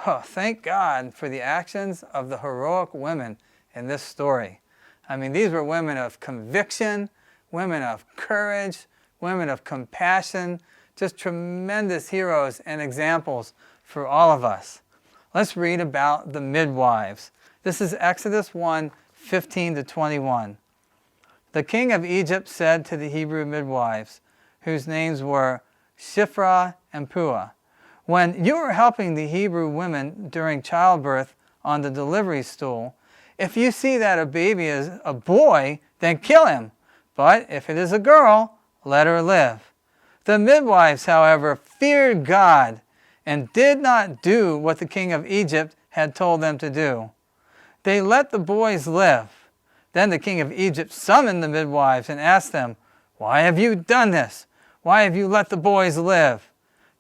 Oh, thank God for the actions of the heroic women in this story. I mean, these were women of conviction, women of courage, women of compassion, just tremendous heroes and examples for all of us. Let's read about the midwives. This is Exodus 1:15-21. The king of Egypt said to the Hebrew midwives, whose names were Shiphrah and Puah, when you are helping the Hebrew women during childbirth on the delivery stool, if you see that a baby is a boy, then kill him. But if it is a girl, let her live. The midwives, however, feared God and did not do what the king of Egypt had told them to do. They let the boys live. Then the king of Egypt summoned the midwives and asked them, "Why have you done this? Why have you let the boys live?"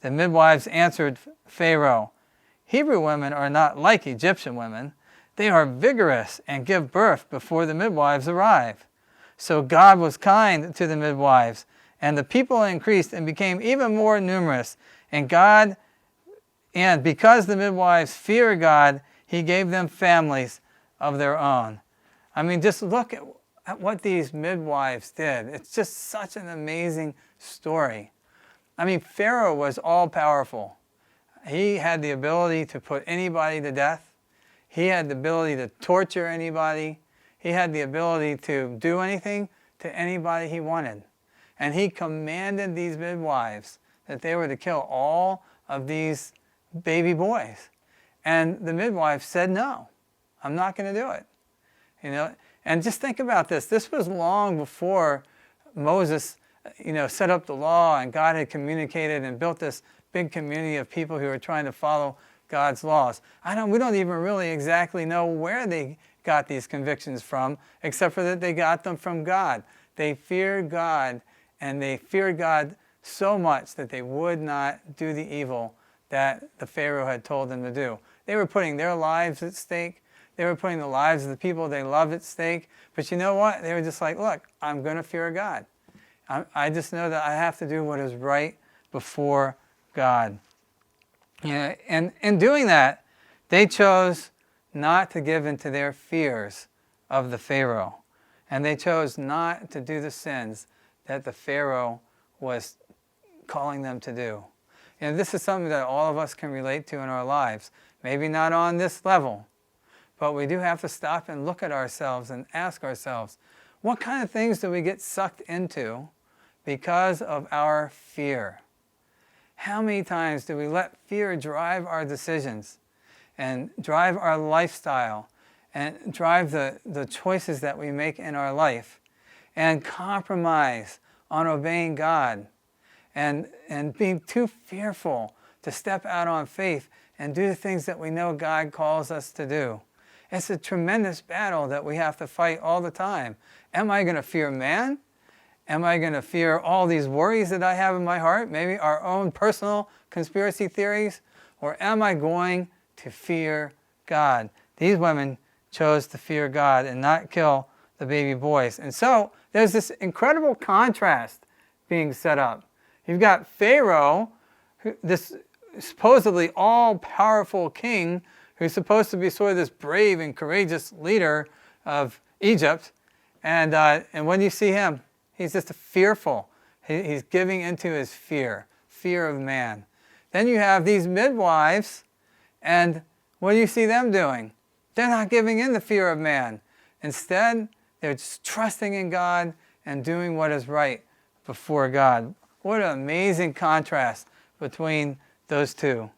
The midwives answered Pharaoh, "Hebrew women are not like Egyptian women. They are vigorous and give birth before the midwives arrive." So God was kind to the midwives, and the people increased and became even more numerous. And because the midwives feared God, he gave them families of their own. I mean, just look at what these midwives did. It's just such an amazing story. I mean, Pharaoh was all-powerful. He had the ability to put anybody to death. He had the ability to torture anybody. He had the ability to do anything to anybody he wanted. And he commanded these midwives that they were to kill all of these baby boys. And the midwives said, "No, I'm not going to do it." You know, and just think about this. This was long before Moses, set up the law, and God had communicated and built this big community of people who were trying to follow God's laws. We don't even really exactly know where they got these convictions from, except for that they got them from God. They feared God, and they feared God so much that they would not do the evil that the Pharaoh had told them to do. They were putting their lives at stake. They were putting the lives of the people they loved at stake. But you know what? They were just like, look, I'm going to fear God. I just know that I have to do what is right before God. And in doing that, they chose not to give in to their fears of the Pharaoh. And they chose not to do the sins that the Pharaoh was calling them to do. This is something that all of us can relate to in our lives. Maybe not on this level, but we do have to stop and look at ourselves and ask ourselves, what kind of things do we get sucked into because of our fear? How many times do we let fear drive our decisions and drive our lifestyle and drive the choices that we make in our life and compromise on obeying God and being too fearful to step out on faith and do the things that we know God calls us to do? It's a tremendous battle that we have to fight all the time. Am I going to fear man? Am I going to fear all these worries that I have in my heart, maybe our own personal conspiracy theories? Or am I going to fear God? These women chose to fear God and not kill the baby boys. And so there's this incredible contrast being set up. You've got Pharaoh, this supposedly all-powerful king who's supposed to be sort of this brave and courageous leader of Egypt. And when you see him, he's just fearful. He's giving into his fear of man. Then you have these midwives, and what do you see them doing? They're not giving in the fear of man. Instead, they're just trusting in God and doing what is right before God. What an amazing contrast between those two.